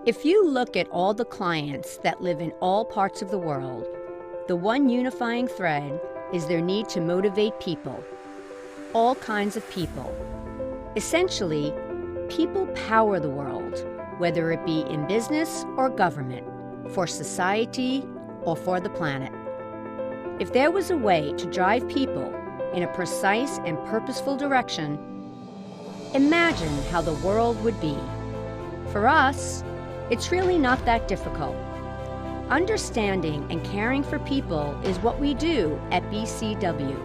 If you look at all the clients that live in all parts of the world, the one unifying thread is their need to motivate people, all kinds of people. Essentially, people power the world, whether it be in business or government, for society or for the planet. If there was a way to drive people in a precise and purposeful direction, imagine how the world would be. For us, it's really not that difficult. Understanding and caring for people is what we do at BCW.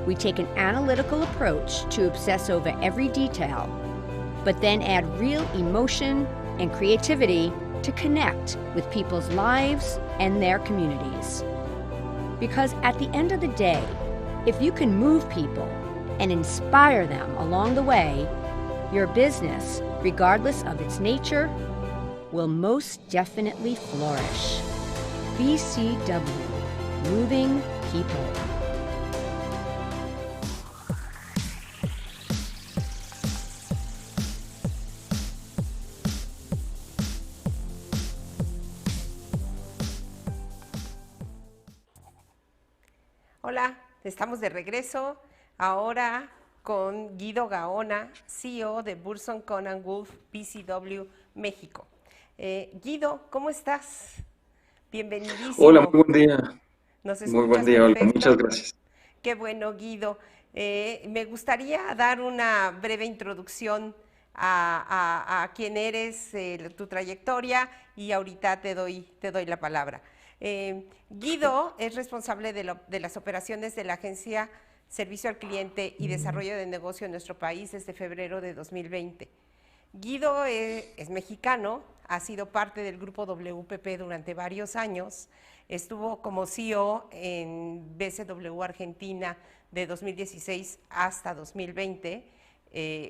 We take an analytical approach to obsess over every detail, but then add real emotion and creativity to connect with people's lives and their communities. Because at the end of the day, if you can move people and inspire them along the way, your business, regardless of its nature, will most definitely flourish. BCW, moving people. Hola, estamos de regreso ahora con Guido Gaona, CEO de Burson Conan Wolf BCW México. Guido, ¿cómo estás? Bienvenidísimo. Hola, muy buen día. ¿Nos escuchas? Muy buen día, Olga. Perfecto. Muchas gracias. Qué bueno, Guido. Me gustaría dar una breve introducción a quién eres, tu trayectoria, y ahorita te doy la palabra. Guido es responsable de las operaciones de la Agencia Servicio al Cliente y Desarrollo de Negocio en nuestro país desde febrero de 2020. Guido es mexicano, ha sido parte del grupo WPP durante varios años, estuvo como CEO en BCW Argentina de 2016 hasta 2020,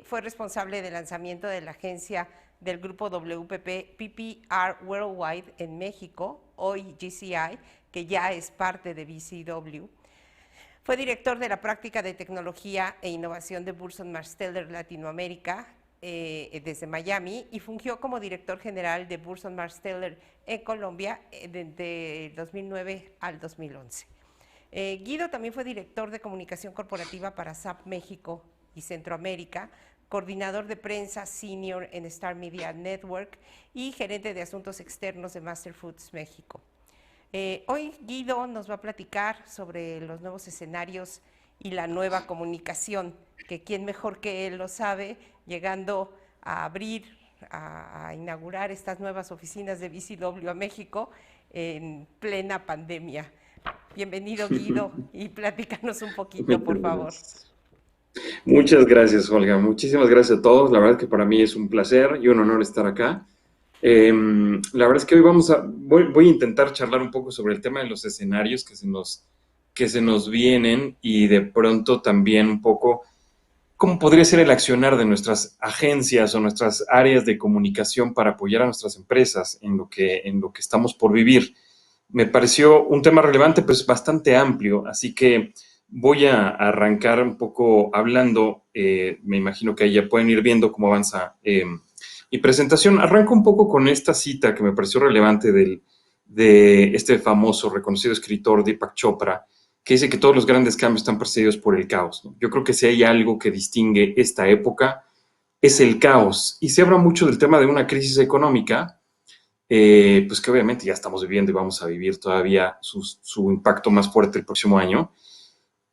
fue responsable del lanzamiento de la agencia del grupo WPP PPR Worldwide en México, hoy GCI, que ya es parte de BCW. Fue director de la práctica de tecnología e innovación de Burson Marsteller Latinoamérica desde Miami, y fungió como director general de Burson Marsteller en Colombia de 2009 al 2011. Guido también fue director de comunicación corporativa para SAP México y Centroamérica, coordinador de prensa senior en Star Media Network y gerente de asuntos externos de Master Foods México. Hoy Guido nos va a platicar sobre los nuevos escenarios y la nueva comunicación, que quién mejor que él lo sabe, llegando a abrir, a inaugurar estas nuevas oficinas de BCW a México en plena pandemia. Bienvenido, Guido, y platícanos un poquito, por favor. Muchas gracias, Olga. Muchísimas gracias a todos. La verdad es que para mí es un placer y un honor estar acá. La verdad es que hoy voy a intentar charlar un poco sobre el tema de los escenarios que se nos vienen, y de pronto también un poco cómo podría ser el accionar de nuestras agencias o nuestras áreas de comunicación para apoyar a nuestras empresas en lo que estamos por vivir. Me pareció un tema relevante, pues bastante amplio, así que voy a arrancar un poco hablando. Me imagino que ahí ya pueden ir viendo cómo avanza mi presentación. Arranco un poco con esta cita que me pareció relevante de este famoso, reconocido escritor Deepak Chopra, que dice que todos los grandes cambios están precedidos por el caos, ¿no? Yo creo que si hay algo que distingue esta época es el caos, y se habla mucho del tema de una crisis económica, pues que obviamente ya estamos viviendo y vamos a vivir todavía su impacto más fuerte el próximo año.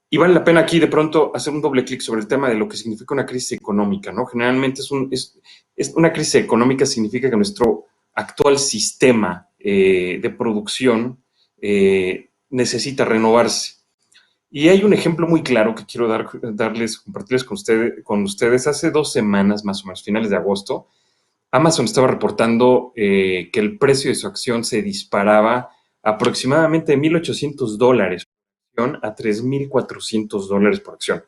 Y vale la pena aquí de pronto hacer un doble clic sobre el tema de lo que significa una crisis económica, ¿no? Generalmente es una crisis económica significa que nuestro actual sistema de producción necesita renovarse. Y hay un ejemplo muy claro que quiero compartirles con ustedes. Hace 2 semanas, más o menos, finales de agosto, Amazon estaba reportando que el precio de su acción se disparaba aproximadamente de $1,800 a $3,400 por acción,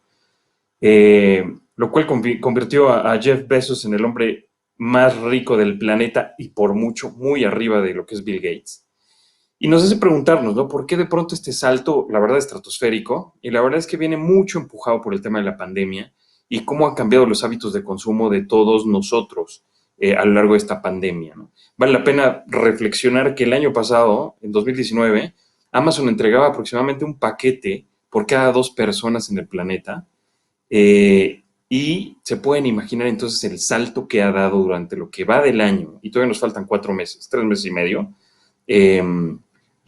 lo cual convirtió a Jeff Bezos en el hombre más rico del planeta y por mucho, muy arriba de lo que es Bill Gates. Y nos hace preguntarnos, ¿no? ¿Por qué de pronto este salto, la verdad, estratosférico? Y la verdad es que viene mucho empujado por el tema de la pandemia y cómo han cambiado los hábitos de consumo de todos nosotros a lo largo de esta pandemia, ¿no? Vale la pena reflexionar que el año pasado, en 2019, Amazon entregaba aproximadamente un paquete por cada 2 personas en el planeta, y se pueden imaginar entonces el salto que ha dado durante lo que va del año, y todavía nos faltan 4 meses, 3 meses y medio, eh,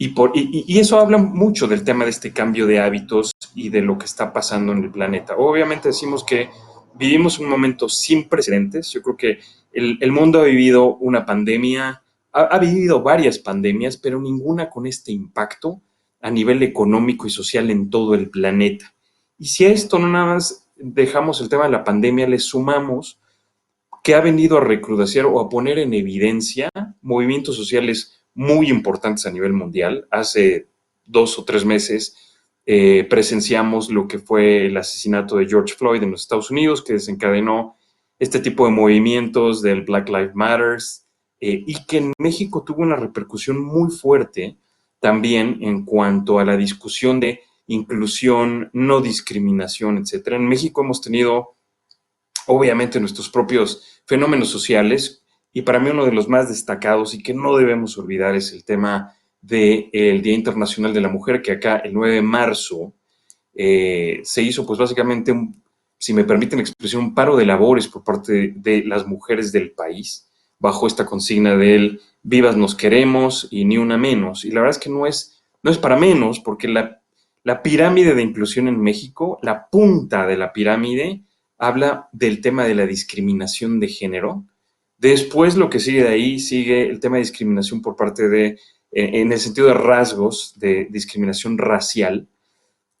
y eso habla mucho del tema de este cambio de hábitos y de lo que está pasando en el planeta. Obviamente decimos que vivimos un momento sin precedentes. Yo creo que el mundo ha vivido una pandemia, ha vivido varias pandemias, pero ninguna con este impacto a nivel económico y social en todo el planeta. Y si a esto no nada más dejamos el tema de la pandemia, le sumamos que ha venido a recrudecer o a poner en evidencia movimientos sociales muy importantes a nivel mundial. Hace 2 o 3 meses presenciamos lo que fue el asesinato de George Floyd en los Estados Unidos, que desencadenó este tipo de movimientos del Black Lives Matter, y que en México tuvo una repercusión muy fuerte también en cuanto a la discusión de inclusión, no discriminación, etcétera. En México hemos tenido obviamente nuestros propios fenómenos sociales, y para mí uno de los más destacados y que no debemos olvidar es el tema del Día Internacional de la Mujer, que acá el 9 de marzo se hizo pues básicamente, si me permiten la expresión, un paro de labores por parte de las mujeres del país, bajo esta consigna del vivas nos queremos y ni una menos. Y la verdad es que no es para menos, porque la pirámide de inclusión en México, la punta de la pirámide, habla del tema de la discriminación de género. Después lo que sigue de ahí sigue el tema de discriminación por parte en el sentido de rasgos, de discriminación racial.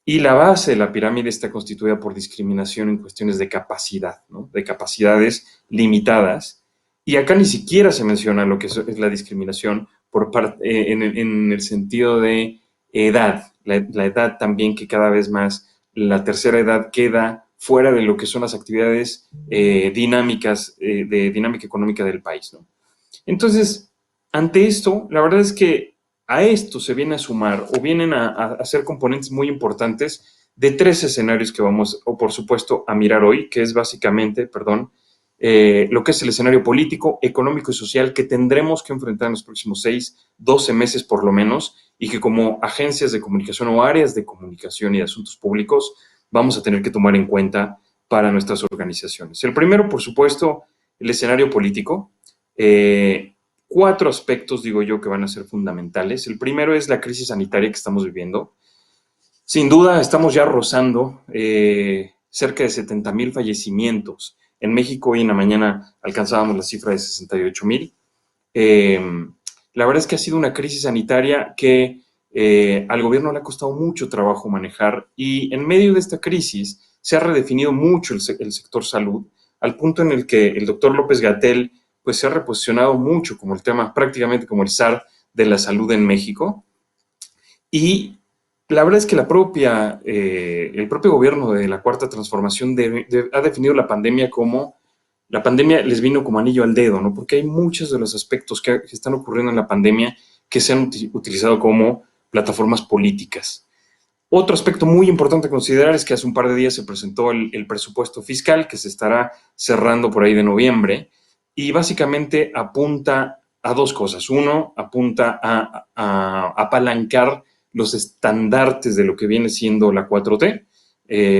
Y la base de la pirámide está constituida por discriminación en cuestiones de capacidad, ¿no? De capacidades limitadas. Y acá ni siquiera se menciona lo que es la discriminación en el sentido de edad. La edad también, que cada vez más la tercera edad queda fuera de lo que son las actividades dinámicas, de dinámica económica del país, ¿no? Entonces, ante esto, la verdad es que a esto se viene a sumar o vienen a ser componentes muy importantes de 3 escenarios que vamos, o por supuesto, a mirar hoy, que es básicamente, lo que es el escenario político, económico y social que tendremos que enfrentar en los próximos 12 meses por lo menos, y que como agencias de comunicación o áreas de comunicación y de asuntos públicos vamos a tener que tomar en cuenta para nuestras organizaciones. El primero, por supuesto, el escenario político. 4 aspectos, digo yo, que van a ser fundamentales. El primero es la crisis sanitaria que estamos viviendo. Sin duda, estamos ya rozando cerca de 70,000 fallecimientos. En México hoy en la mañana alcanzábamos la cifra de 68,000. La verdad es que ha sido una crisis sanitaria que al gobierno le ha costado mucho trabajo manejar, y en medio de esta crisis se ha redefinido mucho el sector salud, al punto en el que el doctor López-Gatell pues se ha reposicionado mucho como el tema, prácticamente como el zar de la salud en México. Y la verdad es que el propio gobierno de la Cuarta Transformación ha definido la pandemia como, la pandemia les vino como anillo al dedo, ¿no? Porque hay muchos de los aspectos que están ocurriendo en la pandemia que se han utilizado como plataformas políticas. Otro aspecto muy importante a considerar es que hace un par de días se presentó el presupuesto fiscal, que se estará cerrando por ahí de noviembre, y básicamente apunta a 2 cosas. Uno, apunta a apalancar los estandartes de lo que viene siendo la 4T.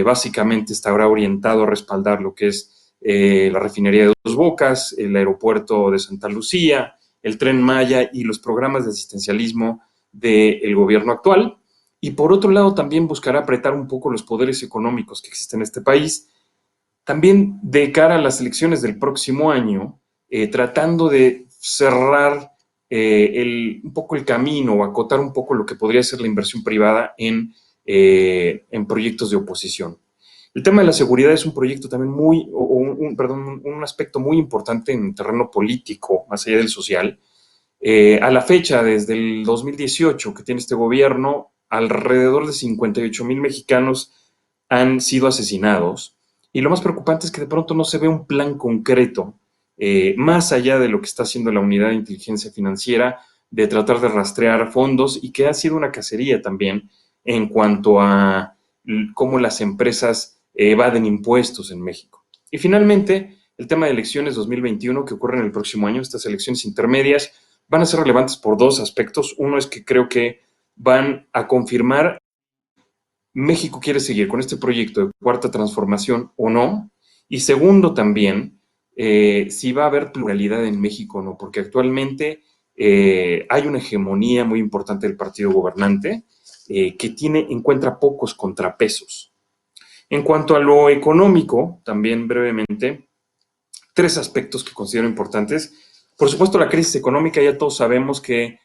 Básicamente estará orientado a respaldar lo que es la refinería de Dos Bocas, el aeropuerto de Santa Lucía, el Tren Maya y los programas de asistencialismo del gobierno actual. Y por otro lado, también buscará apretar un poco los poderes económicos que existen en este país, también de cara a las elecciones del próximo año, tratando de cerrar un poco el camino, o acotar un poco lo que podría ser la inversión privada en proyectos de oposición. El tema de la seguridad es un proyecto también un aspecto muy importante en el terreno político, más allá del social. A la fecha, desde el 2018 que tiene este gobierno, alrededor de 58,000 mexicanos han sido asesinados. Y lo más preocupante es que de pronto no se ve un plan concreto, más allá de lo que está haciendo la Unidad de Inteligencia Financiera, de tratar de rastrear fondos, y que ha sido una cacería también en cuanto a cómo las empresas evaden impuestos en México. Y finalmente, el tema de elecciones 2021 que ocurren el próximo año, estas elecciones intermedias, van a ser relevantes por dos aspectos. Uno es que creo que van a confirmar México quiere seguir con este proyecto de cuarta transformación o no. Y segundo también, si va a haber pluralidad en México o no, porque actualmente hay una hegemonía muy importante del partido gobernante que encuentra pocos contrapesos. En cuanto a lo económico, también brevemente, tres aspectos que considero importantes. Por supuesto, la crisis económica, ya todos sabemos que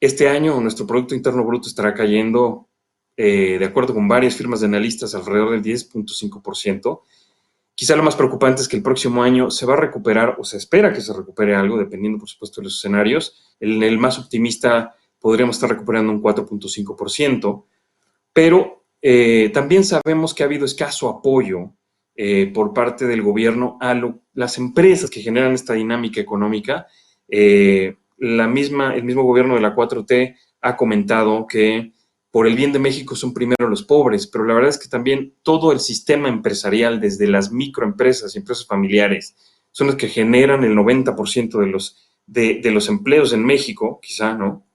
este año nuestro Producto Interno Bruto estará cayendo, de acuerdo con varias firmas de analistas, alrededor del 10.5%. Quizá lo más preocupante es que el próximo año se va a recuperar, o se espera que se recupere algo, dependiendo, por supuesto, de los escenarios. En el más optimista podríamos estar recuperando un 4.5%, pero también sabemos que ha habido escaso apoyo por parte del gobierno a las empresas que generan esta dinámica económica. El mismo gobierno de la 4T ha comentado que por el bien de México son primero los pobres, pero la verdad es que también todo el sistema empresarial, desde las microempresas y empresas familiares, son los que generan el 90% de los empleos en México, quizá, ¿no?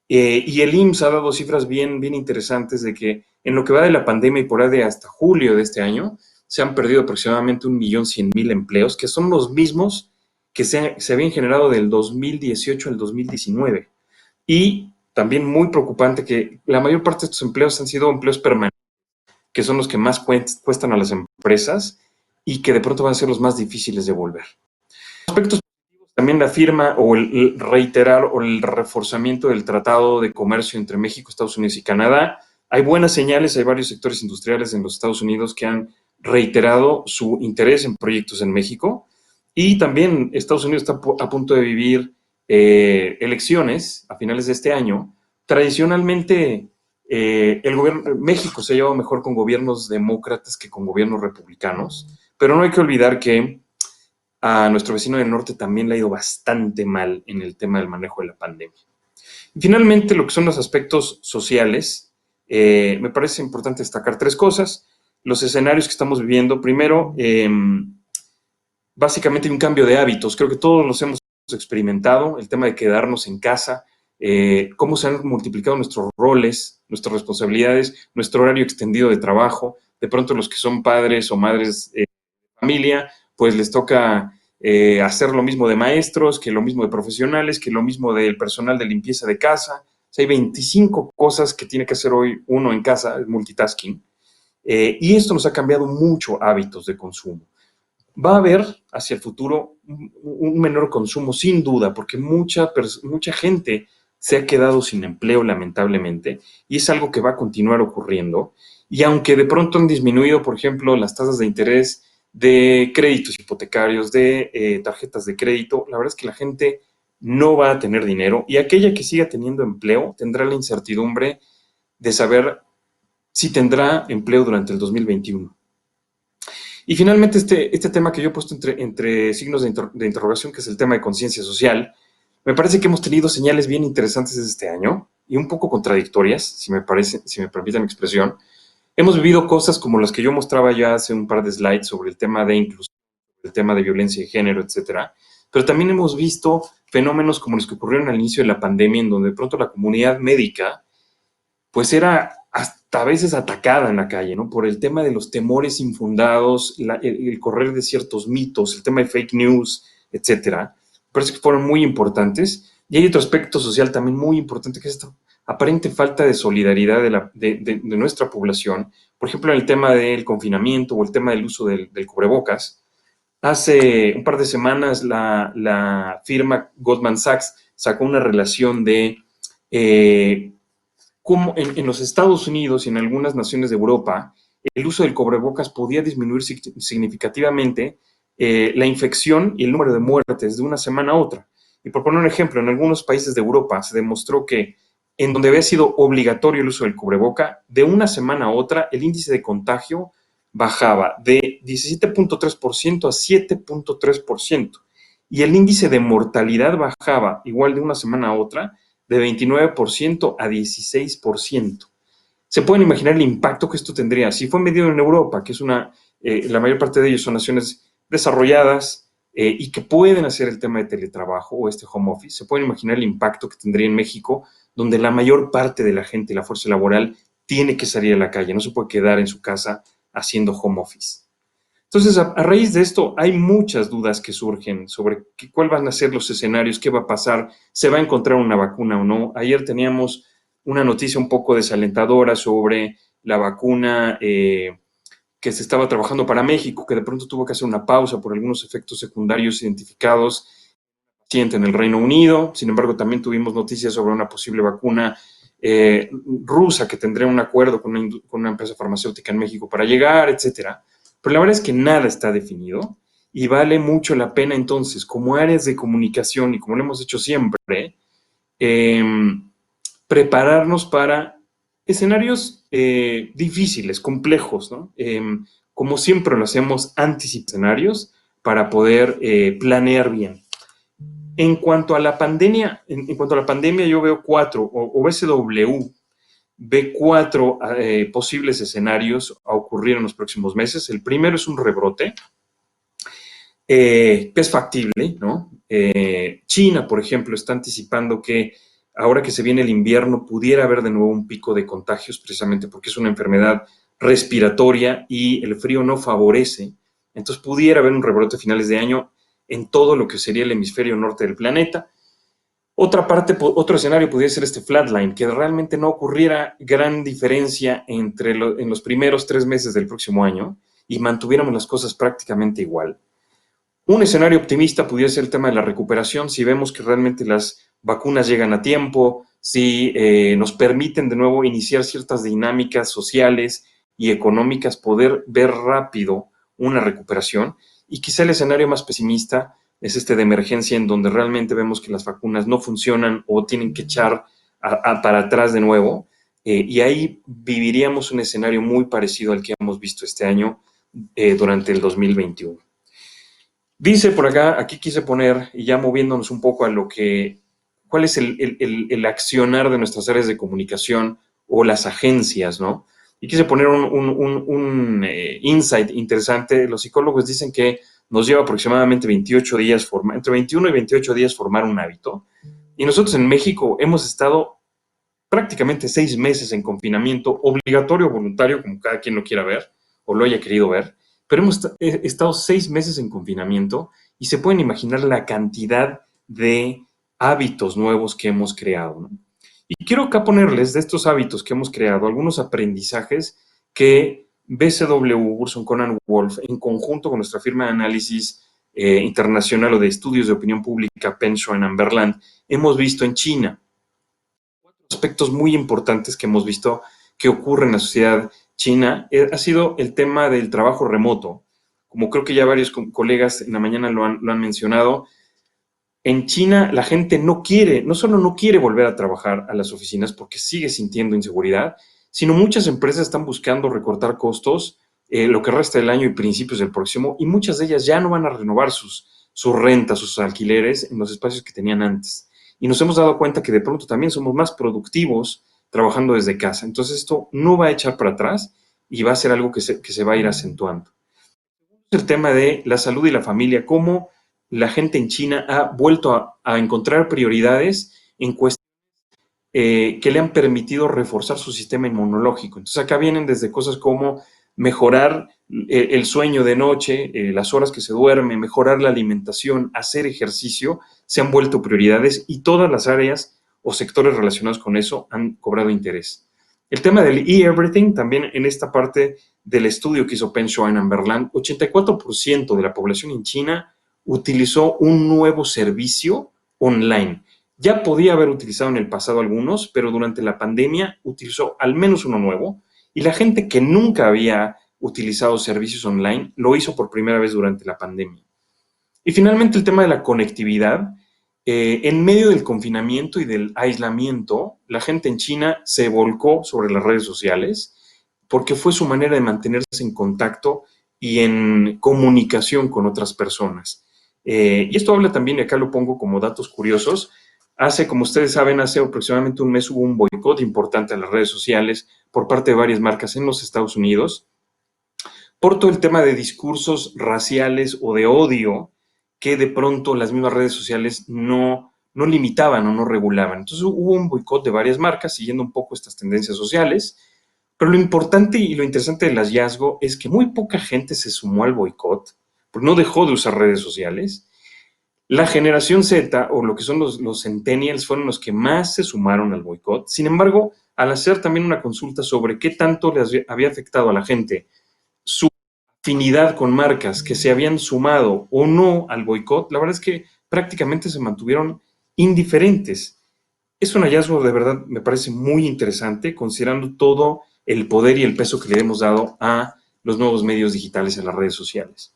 Y el IMSS ha dado cifras bien interesantes de que en lo que va de la pandemia y por ahí de hasta julio de este año, se han perdido aproximadamente 1.100.000 empleos, que son los mismos que se habían generado del 2018 al 2019. Y también muy preocupante que la mayor parte de estos empleos han sido empleos permanentes, que son los que más cuestan a las empresas y que de pronto van a ser los más difíciles de volver. Aspectos positivos, también la firma o el reiterar o el reforzamiento del Tratado de Comercio entre México, Estados Unidos y Canadá. Hay buenas señales, hay varios sectores industriales en los Estados Unidos que han reiterado su interés en proyectos en México, y también Estados Unidos está a punto de vivir elecciones a finales de este año. Tradicionalmente, México se ha llevado mejor con gobiernos demócratas que con gobiernos republicanos, pero no hay que olvidar que a nuestro vecino del norte también le ha ido bastante mal en el tema del manejo de la pandemia. Y finalmente, lo que son los aspectos sociales, me parece importante destacar tres cosas. Los escenarios que estamos viviendo, primero, básicamente hay un cambio de hábitos. Creo que todos los hemos experimentado, el tema de quedarnos en casa, cómo se han multiplicado nuestros roles, nuestras responsabilidades, nuestro horario extendido de trabajo. De pronto los que son padres o madres de familia, pues les toca hacer lo mismo de maestros, que lo mismo de profesionales, que lo mismo del personal de limpieza de casa. O sea, hay 25 cosas que tiene que hacer hoy uno en casa, el multitasking. Y esto nos ha cambiado mucho hábitos de consumo. Va a haber hacia el futuro un menor consumo, sin duda, porque mucha gente se ha quedado sin empleo, lamentablemente, y es algo que va a continuar ocurriendo. Y aunque de pronto han disminuido, por ejemplo, las tasas de interés de créditos hipotecarios, de tarjetas de crédito, la verdad es que la gente no va a tener dinero, y aquella que siga teniendo empleo tendrá la incertidumbre de saber si tendrá empleo durante el 2021. Y finalmente, este tema que yo he puesto entre signos de interrogación, que es el tema de conciencia social, me parece que hemos tenido señales bien interesantes este año y un poco contradictorias, si me permiten la expresión. Hemos vivido cosas como las que yo mostraba ya hace un par de slides sobre el tema de inclusión, el tema de violencia de género, etcétera. Pero también hemos visto fenómenos como los que ocurrieron al inicio de la pandemia, en donde de pronto la comunidad médica pues era hasta a veces atacada en la calle, ¿no? Por el tema de los temores infundados, el correr de ciertos mitos, el tema de fake news, etcétera. Parece que fueron muy importantes. Y hay otro aspecto social también muy importante, que es esta aparente falta de solidaridad de nuestra población. Por ejemplo, en el tema del confinamiento o el tema del uso del cubrebocas. Hace un par de semanas la firma Goldman Sachs sacó una relación de cómo en los Estados Unidos y en algunas naciones de Europa el uso del cubrebocas podía disminuir significativamente la infección y el número de muertes de una semana a otra. Y por poner un ejemplo, en algunos países de Europa se demostró que en donde había sido obligatorio el uso del cubreboca, de una semana a otra el índice de contagio bajaba de 17.3% a 7.3%, y el índice de mortalidad bajaba igual de una semana a otra de 29% a 16%. Se pueden imaginar el impacto que esto tendría si fue medido en Europa, que es la mayor parte de ellos son naciones desarrolladas, y que pueden hacer el tema de teletrabajo o este home office, se pueden imaginar el impacto que tendría en México, donde la mayor parte de la gente, la fuerza laboral, tiene que salir a la calle, no se puede quedar en su casa haciendo home office. Entonces, a raíz de esto, hay muchas dudas que surgen sobre cuáles van a ser los escenarios, qué va a pasar, se va a encontrar una vacuna o no. Ayer teníamos una noticia un poco desalentadora sobre la vacuna que se estaba trabajando para México, que de pronto tuvo que hacer una pausa por algunos efectos secundarios identificados en el Reino Unido. Sin embargo, también tuvimos noticias sobre una posible vacuna rusa que tendría un acuerdo con una empresa farmacéutica en México para llegar, etcétera. Pero la verdad es que nada está definido y vale mucho la pena entonces, como áreas de comunicación y como lo hemos hecho siempre, prepararnos para escenarios difíciles, complejos, ¿no? Como siempre lo hacemos, anticipar escenarios para poder planear bien. En cuanto a la pandemia, yo veo o BCW ve cuatro posibles escenarios a ocurrir en los próximos meses. El primero es un rebrote, que es factible, ¿no? China, por ejemplo, está anticipando que ahora que se viene el invierno pudiera haber de nuevo un pico de contagios, precisamente porque es una enfermedad respiratoria y el frío no favorece. Entonces pudiera haber un rebrote a finales de año en todo lo que sería el hemisferio norte del planeta. Otro escenario podría ser este flatline, que realmente no ocurriera gran diferencia en los primeros 3 meses del próximo año y mantuviéramos las cosas prácticamente igual. Un escenario optimista pudiera ser el tema de la recuperación, si vemos que realmente las vacunas llegan a tiempo, si nos permiten de nuevo iniciar ciertas dinámicas sociales y económicas, poder ver rápido una recuperación. Y quizá el escenario más pesimista es este de emergencia, en donde realmente vemos que las vacunas no funcionan o tienen que echar para atrás de nuevo, y ahí viviríamos un escenario muy parecido al que hemos visto este año durante el 2021. Dice por acá, aquí quise poner, y ya moviéndonos un poco a cuál es el accionar de nuestras áreas de comunicación o las agencias, ¿no? Y quise poner un insight interesante. Los psicólogos dicen que nos lleva aproximadamente 28 días, entre 21 y 28 días formar un hábito. Y nosotros en México hemos estado prácticamente 6 meses en confinamiento, obligatorio o voluntario, como cada quien lo quiera ver o lo haya querido ver, pero hemos estado 6 meses en confinamiento y se pueden imaginar la cantidad de hábitos nuevos que hemos creado, ¿no? Y quiero acá ponerles de estos hábitos que hemos creado algunos aprendizajes que BCW, Burson Conan Wolf, en conjunto con nuestra firma de análisis internacional o de estudios de opinión pública, Pensho en Berland, hemos visto en China. 4 aspectos muy importantes que hemos visto que ocurren en la sociedad china ha sido el tema del trabajo remoto. Como creo que ya varios colegas en la mañana lo han mencionado, en China la gente no solo no quiere volver a trabajar a las oficinas porque sigue sintiendo inseguridad, sino muchas empresas están buscando recortar costos lo que resta del año y principios del próximo, y muchas de ellas ya no van a renovar sus rentas, sus alquileres en los espacios que tenían antes. Y nos hemos dado cuenta que de pronto también somos más productivos trabajando desde casa. Entonces esto no va a echar para atrás y va a ser algo que se va a ir acentuando. El tema de la salud y la familia, cómo la gente en China ha vuelto a encontrar prioridades en cuestiones que le han permitido reforzar su sistema inmunológico. Entonces acá vienen desde cosas como mejorar el sueño de noche, las horas que se duerme, mejorar la alimentación, hacer ejercicio, se han vuelto prioridades y todas las áreas o sectores relacionados con eso han cobrado interés. El tema del e-everything, también en esta parte del estudio que hizo Pensho en Berland, 84% de la población en China utilizó un nuevo servicio online. Ya podía haber utilizado en el pasado algunos, pero durante la pandemia utilizó al menos uno nuevo, y la gente que nunca había utilizado servicios online lo hizo por primera vez durante la pandemia. Y finalmente el tema de la conectividad. En medio del confinamiento y del aislamiento, la gente en China se volcó sobre las redes sociales porque fue su manera de mantenerse en contacto y en comunicación con otras personas. Y esto habla también, y acá lo pongo como datos curiosos, como ustedes saben, hace aproximadamente un mes hubo un boicot importante a las redes sociales por parte de varias marcas en los Estados Unidos por todo el tema de discursos raciales o de odio que de pronto las mismas redes sociales no limitaban o no regulaban. Entonces hubo un boicot de varias marcas siguiendo un poco estas tendencias sociales, pero lo importante y lo interesante del hallazgo es que muy poca gente se sumó al boicot, porque no dejó de usar redes sociales. La generación Z, o lo que son los centennials, fueron los que más se sumaron al boicot. Sin embargo, al hacer también una consulta sobre qué tanto les había afectado a la gente su afinidad con marcas que se habían sumado o no al boicot, la verdad es que prácticamente se mantuvieron indiferentes. Es un hallazgo de verdad, me parece muy interesante, considerando todo el poder y el peso que le hemos dado a los nuevos medios digitales en las redes sociales.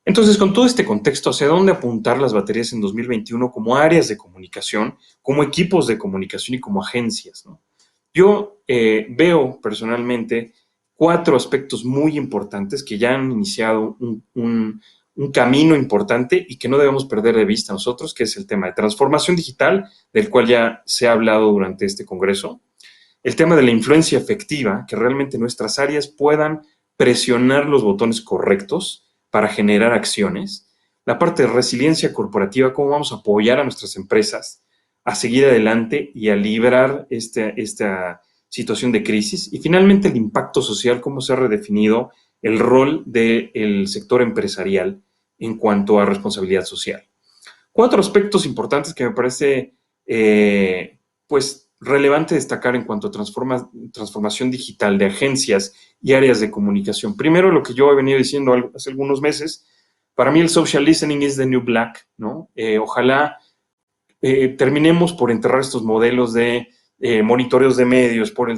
Entonces, con todo este contexto, ¿hacia dónde apuntar las baterías en 2021 como áreas de comunicación, como equipos de comunicación y como agencias, ¿no? Yo veo personalmente 4 aspectos muy importantes que ya han iniciado un camino importante y que no debemos perder de vista nosotros, que es el tema de transformación digital, del cual ya se ha hablado durante este congreso, el tema de la influencia efectiva, que realmente nuestras áreas puedan presionar los botones correctos para generar acciones, la parte de resiliencia corporativa, cómo vamos a apoyar a nuestras empresas a seguir adelante y a librar esta situación de crisis, y finalmente el impacto social, cómo se ha redefinido el rol del sector empresarial en cuanto a responsabilidad social. 4 aspectos importantes que me parece pues relevante destacar en cuanto a transformación digital de agencias y áreas de comunicación. Primero, lo que yo he venido diciendo hace algunos meses, para mí el social listening is the new black, ¿no? Ojalá terminemos por enterrar estos modelos de monitoreos de medios, por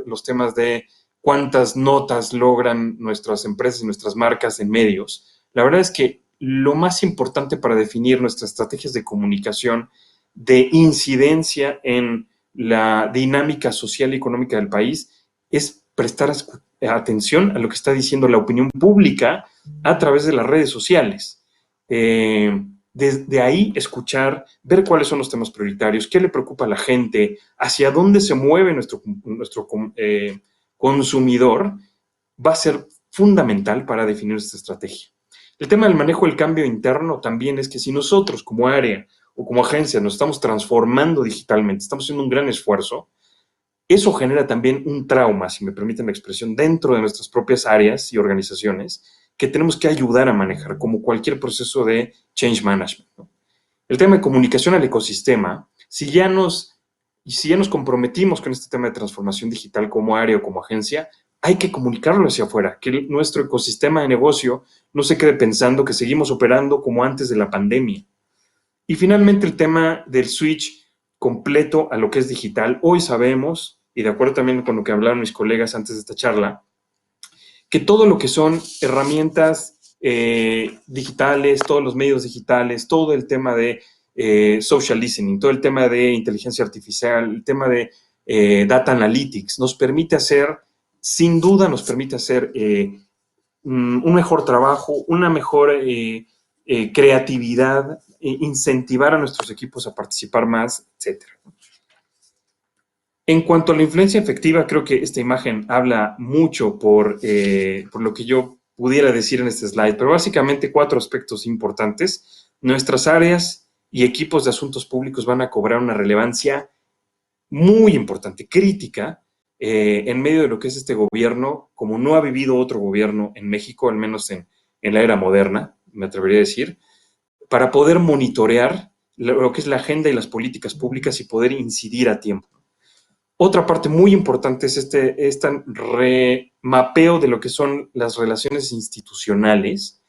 los temas de cuántas notas logran nuestras empresas y nuestras marcas en medios. La verdad es que lo más importante para definir nuestras estrategias de comunicación de incidencia en la dinámica social y económica del país es prestar atención a lo que está diciendo la opinión pública a través de las redes sociales. Desde ahí escuchar, ver cuáles son los temas prioritarios, qué le preocupa a la gente, hacia dónde se mueve nuestro consumidor, va a ser fundamental para definir esta estrategia. El tema del manejo del cambio interno también es que si nosotros como área o como agencia nos estamos transformando digitalmente, estamos haciendo un gran esfuerzo, eso genera también un trauma, si me permiten la expresión, dentro de nuestras propias áreas y organizaciones que tenemos que ayudar a manejar, como cualquier proceso de change management, ¿no? El tema de comunicación al ecosistema, si ya nos comprometimos con este tema de transformación digital como área o como agencia, hay que comunicarlo hacia afuera, que nuestro ecosistema de negocio no se quede pensando que seguimos operando como antes de la pandemia. Y finalmente el tema del switch completo a lo que es digital. Hoy sabemos, y de acuerdo también con lo que hablaron mis colegas antes de esta charla, que todo lo que son herramientas digitales, todos los medios digitales, todo el tema de social listening, todo el tema de inteligencia artificial, el tema de data analytics, nos permite hacer, sin duda nos permite hacer un mejor trabajo, una mejor creatividad, incentivar a nuestros equipos a participar más, etcétera. En cuanto a la influencia efectiva, creo que esta imagen habla mucho por lo que yo pudiera decir en este slide, pero básicamente 4 aspectos importantes. Nuestras áreas y equipos de asuntos públicos van a cobrar una relevancia muy importante, crítica, en medio de lo que es este gobierno, como no ha vivido otro gobierno en México, al menos en la era moderna, me atrevería a decir, para poder monitorear lo que es la agenda y las políticas públicas y poder incidir a tiempo. Otra parte muy importante es este remapeo de lo que son las relaciones institucionales.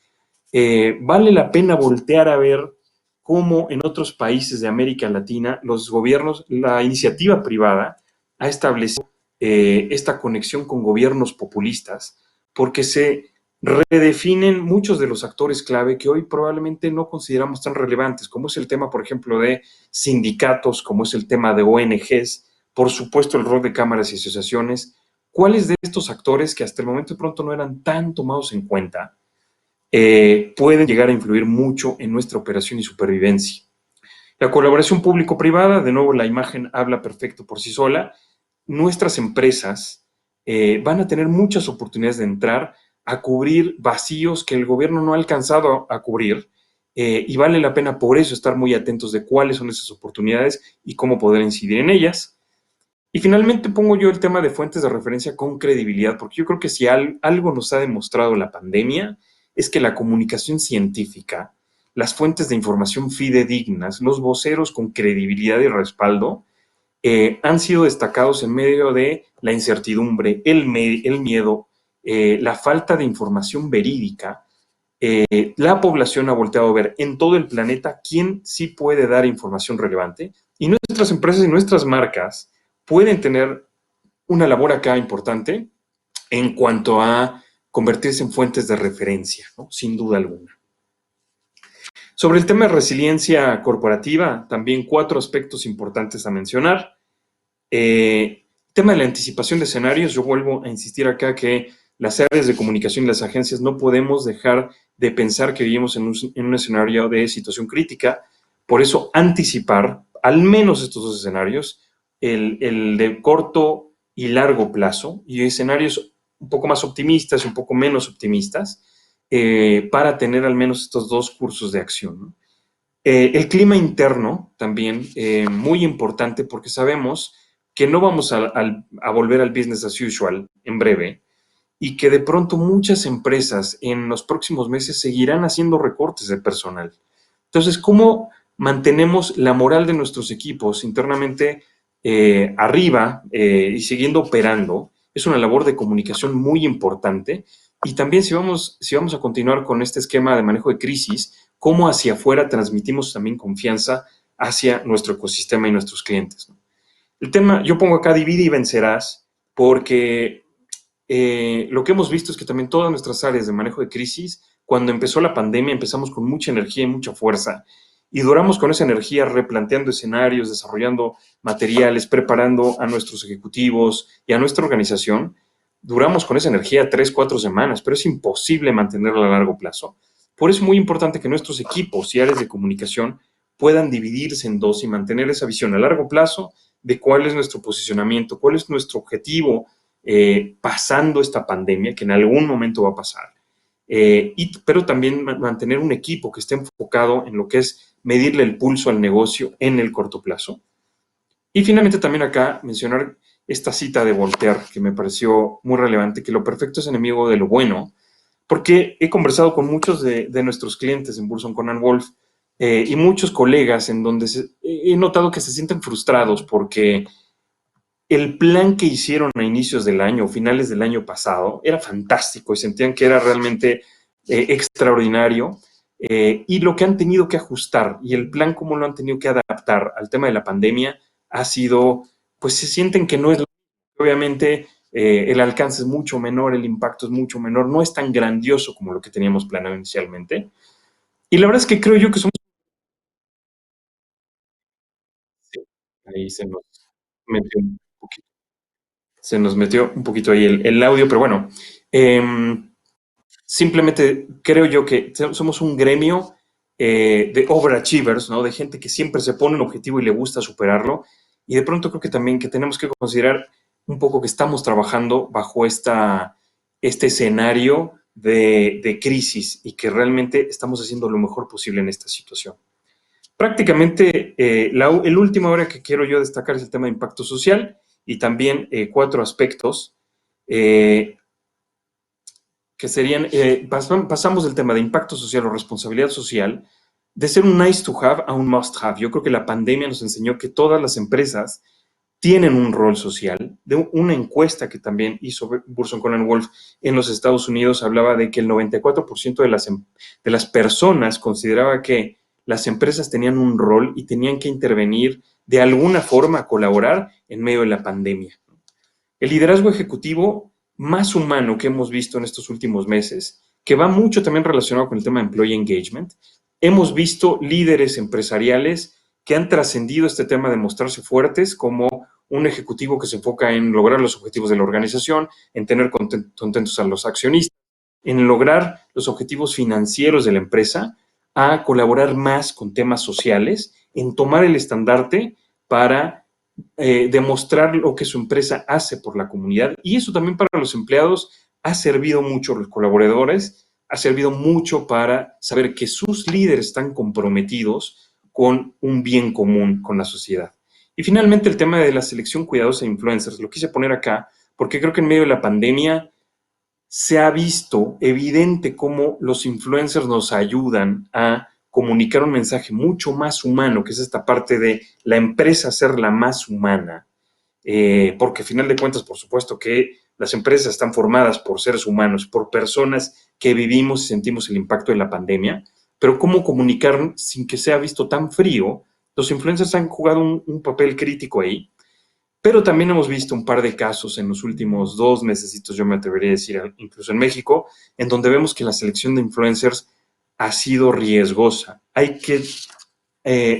Vale la pena voltear a ver cómo en otros países de América Latina los gobiernos, la iniciativa privada ha establecido esta conexión con gobiernos populistas, porque se redefinen muchos de los actores clave que hoy probablemente no consideramos tan relevantes, como es el tema, por ejemplo, de sindicatos, como es el tema de ONGs, por supuesto el rol de cámaras y asociaciones. ¿Cuáles de estos actores que hasta el momento de pronto no eran tan tomados en cuenta pueden llegar a influir mucho en nuestra operación y supervivencia? La colaboración público-privada, de nuevo la imagen habla perfecto por sí sola. Nuestras empresas van a tener muchas oportunidades de entrar a cubrir vacíos que el gobierno no ha alcanzado a cubrir y vale la pena por eso estar muy atentos de cuáles son esas oportunidades y cómo poder incidir en ellas. Y finalmente pongo yo el tema de fuentes de referencia con credibilidad, porque yo creo que si algo nos ha demostrado la pandemia es que la comunicación científica, las fuentes de información fidedignas, los voceros con credibilidad y respaldo, han sido destacados en medio de la incertidumbre, el miedo, la falta de información verídica. La población ha volteado a ver en todo el planeta quién sí puede dar información relevante, y nuestras empresas y nuestras marcas pueden tener una labor acá importante en cuanto a convertirse en fuentes de referencia, ¿no? Sin duda alguna. Sobre el tema de resiliencia corporativa, también 4 aspectos importantes a mencionar. Tema de la anticipación de escenarios, yo vuelvo a insistir acá que las áreas de comunicación y las agencias no podemos dejar de pensar que vivimos en un escenario de situación crítica. Por eso, anticipar al menos estos 2 escenarios, el de corto y largo plazo, y escenarios un poco más optimistas y un poco menos optimistas, para tener al menos estos 2 cursos de acción, ¿no? El clima interno también, muy importante, porque sabemos que no vamos a volver al business as usual en breve, y que de pronto muchas empresas en los próximos meses seguirán haciendo recortes de personal. Entonces, ¿cómo mantenemos la moral de nuestros equipos internamente arriba y siguiendo operando? Es una labor de comunicación muy importante. Y también si vamos a continuar con este esquema de manejo de crisis, cómo hacia afuera transmitimos también confianza hacia nuestro ecosistema y nuestros clientes, ¿no? El tema, yo pongo acá divide y vencerás, porque lo que hemos visto es que también todas nuestras áreas de manejo de crisis, cuando empezó la pandemia, empezamos con mucha energía y mucha fuerza, y duramos con esa energía replanteando escenarios, desarrollando materiales, preparando a nuestros ejecutivos y a nuestra organización. Duramos con esa energía 3, 4 semanas, pero es imposible mantenerla a largo plazo. Por eso es muy importante que nuestros equipos y áreas de comunicación puedan dividirse en 2 y mantener esa visión a largo plazo de cuál es nuestro posicionamiento, cuál es nuestro objetivo pasando esta pandemia, que en algún momento va a pasar, pero también mantener un equipo que esté enfocado en lo que es medirle el pulso al negocio en el corto plazo. Y finalmente también acá mencionar esta cita de Voltaire, que me pareció muy relevante, que lo perfecto es enemigo de lo bueno, porque he conversado con muchos de nuestros clientes en Burson Conan Wolf y muchos colegas en donde he notado que se sienten frustrados porque el plan que hicieron a inicios del año, finales del año pasado, era fantástico y sentían que era realmente extraordinario, y lo que han tenido que ajustar y el plan como lo han tenido que adaptar al tema de la pandemia ha sido, pues se sienten que no es lo mismo. Obviamente el alcance es mucho menor, el impacto es mucho menor, no es tan grandioso como lo que teníamos planeado inicialmente. Y la verdad es que creo yo que somos... Sí, ahí metió un poquito, se nos metió un poquito ahí el audio, pero bueno, simplemente creo yo que somos un gremio de overachievers, ¿no? De gente que siempre se pone un objetivo y le gusta superarlo. Y de pronto creo que también que tenemos que considerar un poco que estamos trabajando bajo este escenario de crisis y que realmente estamos haciendo lo mejor posible en esta situación. Prácticamente el último ahora que quiero yo destacar es el tema de impacto social y también 4 aspectos que serían, pasamos del tema de impacto social o responsabilidad social de ser un nice to have a un must have. Yo creo que la pandemia nos enseñó que todas las empresas tienen un rol social. De una encuesta que también hizo Burson Conan Wolf en los Estados Unidos hablaba de que el 94% de las personas consideraba que las empresas tenían un rol y tenían que intervenir de alguna forma a colaborar en medio de la pandemia. El liderazgo ejecutivo más humano que hemos visto en estos últimos meses, que va mucho también relacionado con el tema de employee engagement. Hemos visto líderes empresariales que han trascendido este tema de mostrarse fuertes, como un ejecutivo que se enfoca en lograr los objetivos de la organización, en tener contentos a los accionistas, en lograr los objetivos financieros de la empresa, a colaborar más con temas sociales, en tomar el estandarte para demostrar lo que su empresa hace por la comunidad. Y eso también para los empleados ha servido mucho a los colaboradores ha servido mucho para saber que sus líderes están comprometidos con un bien común con la sociedad. Y finalmente el tema de la selección cuidadosa de influencers, lo quise poner acá porque creo que en medio de la pandemia se ha visto evidente cómo los influencers nos ayudan a comunicar un mensaje mucho más humano, que es esta parte de la empresa ser la más humana, porque al final de cuentas, por supuesto que las empresas están formadas por seres humanos, por personas que vivimos y sentimos el impacto de la pandemia, pero cómo comunicar sin que sea visto tan frío. Los influencers han jugado un papel crítico ahí, pero también hemos visto un par de casos en los últimos 2 mesecitos, yo me atrevería a decir, incluso en México, en donde vemos que la selección de influencers ha sido riesgosa. Hay que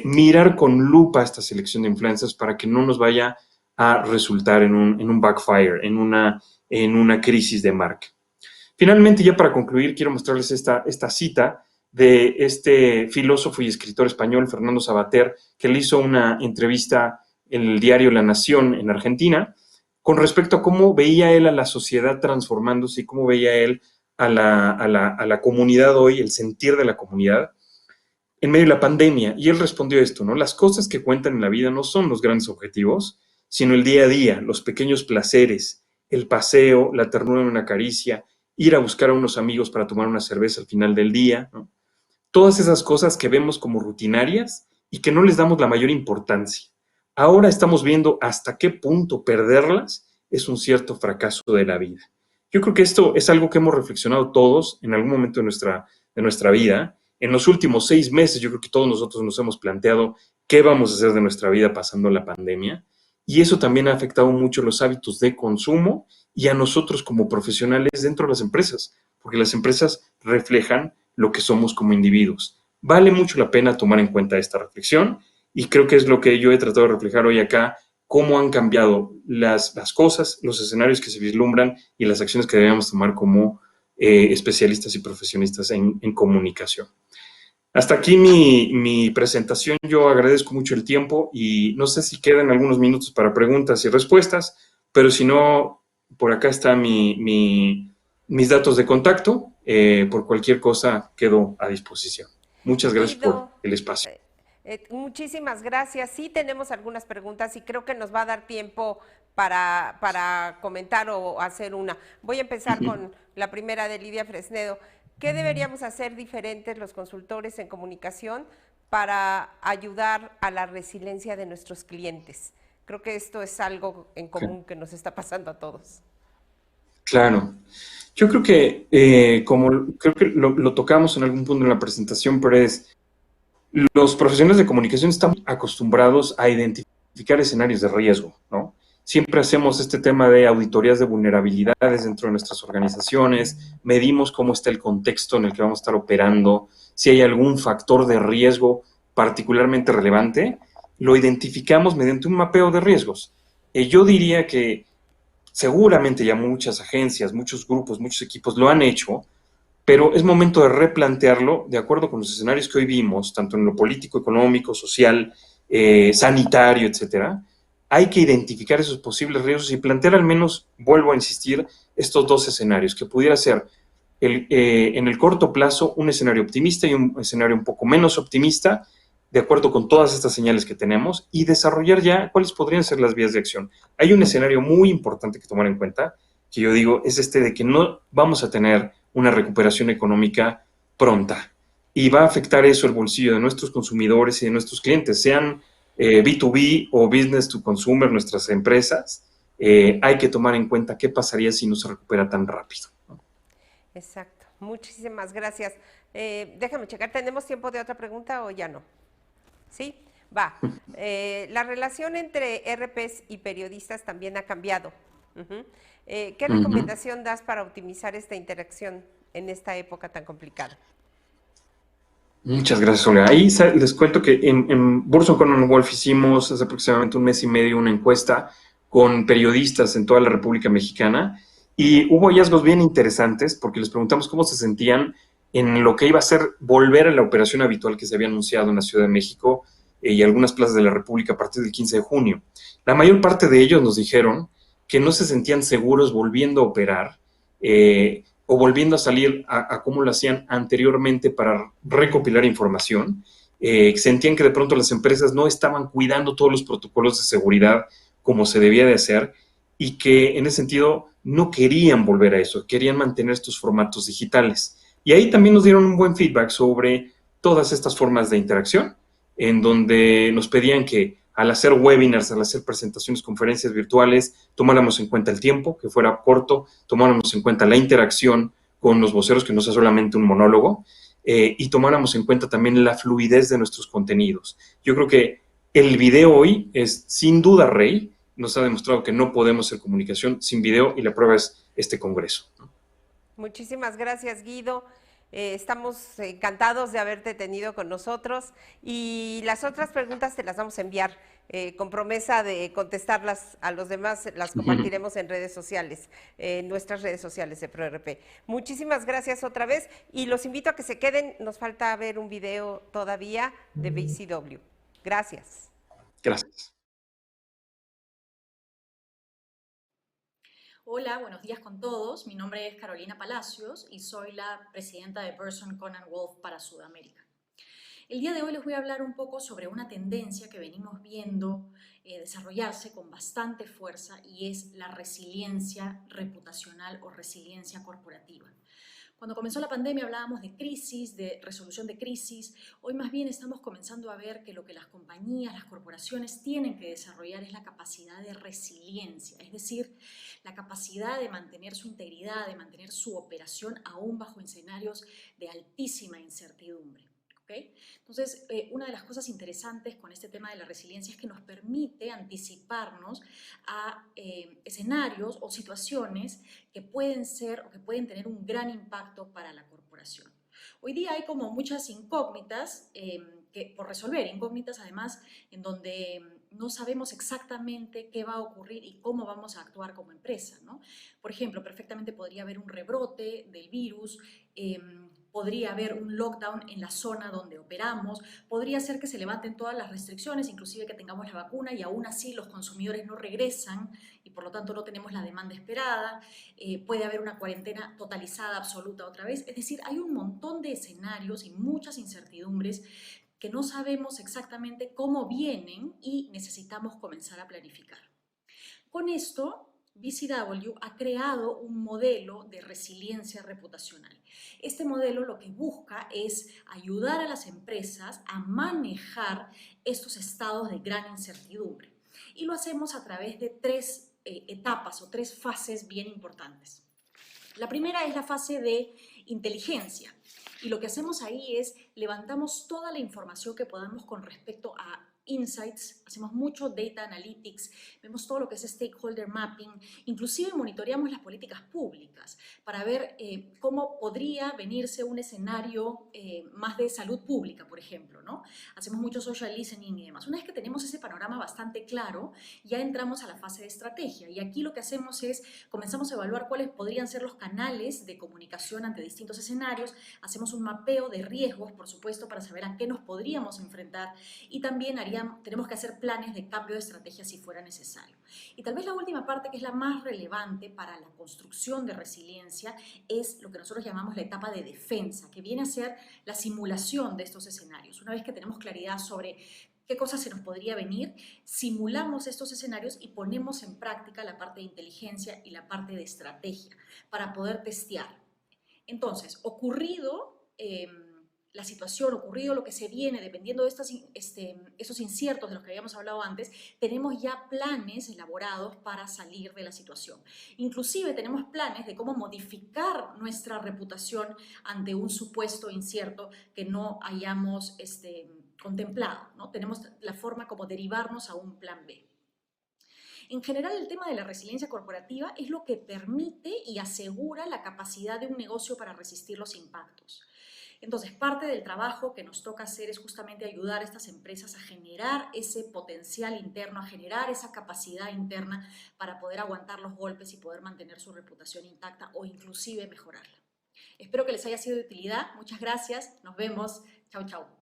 mirar con lupa esta selección de influencers para que no nos vaya a resultar en un backfire, en una crisis de marca. Finalmente, ya para concluir, quiero mostrarles esta cita de este filósofo y escritor español, Fernando Savater, que le hizo una entrevista en el diario La Nación en Argentina, con respecto a cómo veía él a la sociedad transformándose y cómo veía él a la comunidad hoy, el sentir de la comunidad, en medio de la pandemia. Y él respondió esto, ¿no? Las cosas que cuentan en la vida no son los grandes objetivos, sino el día a día, los pequeños placeres, el paseo, la ternura de una caricia, ir a buscar a unos amigos para tomar una cerveza al final del día, ¿no? Todas esas cosas que vemos como rutinarias y que no les damos la mayor importancia. Ahora estamos viendo hasta qué punto perderlas es un cierto fracaso de la vida. Yo creo que esto es algo que hemos reflexionado todos en algún momento de nuestra vida. En los últimos 6 meses, yo creo que todos nosotros nos hemos planteado qué vamos a hacer de nuestra vida pasando la pandemia. Y eso también ha afectado mucho los hábitos de consumo y a nosotros como profesionales dentro de las empresas, porque las empresas reflejan lo que somos como individuos. Vale mucho la pena tomar en cuenta esta reflexión y creo que es lo que yo he tratado de reflejar hoy acá, cómo han cambiado las cosas, los escenarios que se vislumbran y las acciones que debemos tomar como especialistas y profesionistas en comunicación. Hasta aquí mi presentación. Yo agradezco mucho el tiempo y no sé si quedan algunos minutos para preguntas y respuestas, pero si no, por acá están mis datos de contacto. Por cualquier cosa quedo a disposición. Muchas gracias por el espacio. Muchísimas gracias. Sí tenemos algunas preguntas y creo que nos va a dar tiempo para comentar o hacer una. Voy a empezar con la primera de Lidia Fresnedo. ¿Qué deberíamos hacer diferentes los consultores en comunicación para ayudar a la resiliencia de nuestros clientes? Creo que esto es algo en común que nos está pasando a todos. Claro. Yo creo que, creo que lo tocamos en algún punto en la presentación, pero los profesionales de comunicación están acostumbrados a identificar escenarios de riesgo, ¿no? Siempre hacemos este tema de auditorías de vulnerabilidades dentro de nuestras organizaciones, medimos cómo está el contexto en el que vamos a estar operando, si hay algún factor de riesgo particularmente relevante, lo identificamos mediante un mapeo de riesgos. Yo diría que seguramente ya muchas agencias, muchos grupos, muchos equipos lo han hecho, pero es momento de replantearlo de acuerdo con los escenarios que hoy vimos, tanto en lo político, económico, social, sanitario, etcétera. Hay que identificar esos posibles riesgos y plantear al menos, vuelvo a insistir, estos 2 escenarios, que pudiera ser en el corto plazo un escenario optimista y un escenario un poco menos optimista, de acuerdo con todas estas señales que tenemos, y desarrollar ya cuáles podrían ser las vías de acción. Hay un escenario muy importante que tomar en cuenta, que yo digo, es este de que no vamos a tener una recuperación económica pronta, y va a afectar eso el bolsillo de nuestros consumidores y de nuestros clientes, sean B2B o business to consumer, nuestras empresas. Hay que tomar en cuenta qué pasaría si no se recupera tan rápido, ¿no? Exacto, muchísimas gracias. Déjame checar, ¿tenemos tiempo de otra pregunta o ya no? ¿Sí? Va. La relación entre RPs y periodistas también ha cambiado. ¿Qué recomendación das para optimizar esta interacción en esta época tan complicada? Muchas gracias, Olga. Ahí les cuento que en Burson Conan Wolf hicimos hace aproximadamente 1 mes y medio una encuesta con periodistas en toda la República Mexicana y hubo hallazgos bien interesantes porque les preguntamos cómo se sentían en lo que iba a ser volver a la operación habitual que se había anunciado en la Ciudad de México y algunas plazas de la República a partir del 15 de junio. La mayor parte de ellos nos dijeron que no se sentían seguros volviendo a operar, o volviendo a salir a cómo lo hacían anteriormente para recopilar información. Sentían que de pronto las empresas no estaban cuidando todos los protocolos de seguridad como se debía de hacer y que en ese sentido no querían volver a eso, querían mantener estos formatos digitales. Y ahí también nos dieron un buen feedback sobre todas estas formas de interacción, en donde nos pedían que al hacer webinars, al hacer presentaciones, conferencias virtuales, tomáramos en cuenta el tiempo, que fuera corto, tomáramos en cuenta la interacción con los voceros, que no sea solamente un monólogo, y tomáramos en cuenta también la fluidez de nuestros contenidos. Yo creo que el video hoy es sin duda rey, nos ha demostrado que no podemos hacer comunicación sin video y la prueba es este congreso, ¿no? Muchísimas gracias, Guido. Estamos encantados de haberte tenido con nosotros y las otras preguntas te las vamos a enviar con promesa de contestarlas a los demás, las compartiremos en redes sociales, en nuestras redes sociales de ProRP. Muchísimas gracias otra vez y los invito a que se queden, nos falta ver un video todavía de BCW. Gracias. Gracias. Hola, buenos días con todos. Mi nombre es Carolina Palacios y soy la presidenta de Burson Conan Wolf para Sudamérica. El día de hoy les voy a hablar un poco sobre una tendencia que venimos viendo desarrollarse con bastante fuerza y es la resiliencia reputacional o resiliencia corporativa. Cuando comenzó la pandemia hablábamos de crisis, de resolución de crisis. Hoy más bien estamos comenzando a ver que lo que las compañías, las corporaciones tienen que desarrollar es la capacidad de resiliencia, es decir, la capacidad de mantener su integridad, de mantener su operación aún bajo escenarios de altísima incertidumbre. ¿Okay? Entonces, una de las cosas interesantes con este tema de la resiliencia es que nos permite anticiparnos a escenarios o situaciones que pueden ser o que pueden tener un gran impacto para la corporación. Hoy día hay como muchas incógnitas por resolver, incógnitas además en donde no sabemos exactamente qué va a ocurrir y cómo vamos a actuar como empresa, ¿no? Por ejemplo, perfectamente podría haber un rebrote del virus, podría haber un lockdown en la zona donde operamos, podría ser que se levanten todas las restricciones, inclusive que tengamos la vacuna y aún así los consumidores no regresan y por lo tanto no tenemos la demanda esperada, puede haber una cuarentena totalizada, absoluta otra vez, es decir, hay un montón de escenarios y muchas incertidumbres que no sabemos exactamente cómo vienen y necesitamos comenzar a planificar. Con esto, BCW ha creado un modelo de resiliencia reputacional. Este modelo lo que busca es ayudar a las empresas a manejar estos estados de gran incertidumbre. Y lo hacemos a través de tres etapas o tres fases bien importantes. La primera es la fase de inteligencia. Y lo que hacemos ahí es levantamos toda la información que podamos con respecto a insights, hacemos mucho data analytics, vemos todo lo que es stakeholder mapping, inclusive monitoreamos las políticas públicas para ver cómo podría venirse un escenario más de salud pública, por ejemplo, ¿no? Hacemos mucho social listening y demás. Una vez que tenemos ese panorama bastante claro, ya entramos a la fase de estrategia y aquí lo que hacemos es comenzamos a evaluar cuáles podrían ser los canales de comunicación ante distintos escenarios, hacemos un mapeo de riesgos, por supuesto, para saber a qué nos podríamos enfrentar y también tenemos que hacer planes de cambio de estrategia si fuera necesario. Y tal vez la última parte, que es la más relevante para la construcción de resiliencia, es lo que nosotros llamamos la etapa de defensa, que viene a ser la simulación de estos escenarios. Una vez que tenemos claridad sobre qué cosas se nos podría venir, simulamos estos escenarios y ponemos en práctica la parte de inteligencia y la parte de estrategia para poder testear. Entonces, ocurrido la situación, ocurrido lo que se viene, dependiendo de esos inciertos de los que habíamos hablado antes, tenemos ya planes elaborados para salir de la situación. Inclusive tenemos planes de cómo modificar nuestra reputación ante un supuesto incierto que no hayamos contemplado, ¿no? Tenemos la forma como derivarnos a un plan B. En general, el tema de la resiliencia corporativa es lo que permite y asegura la capacidad de un negocio para resistir los impactos. Entonces, parte del trabajo que nos toca hacer es justamente ayudar a estas empresas a generar ese potencial interno, a generar esa capacidad interna para poder aguantar los golpes y poder mantener su reputación intacta o inclusive mejorarla. Espero que les haya sido de utilidad. Muchas gracias. Nos vemos. Chau, chau.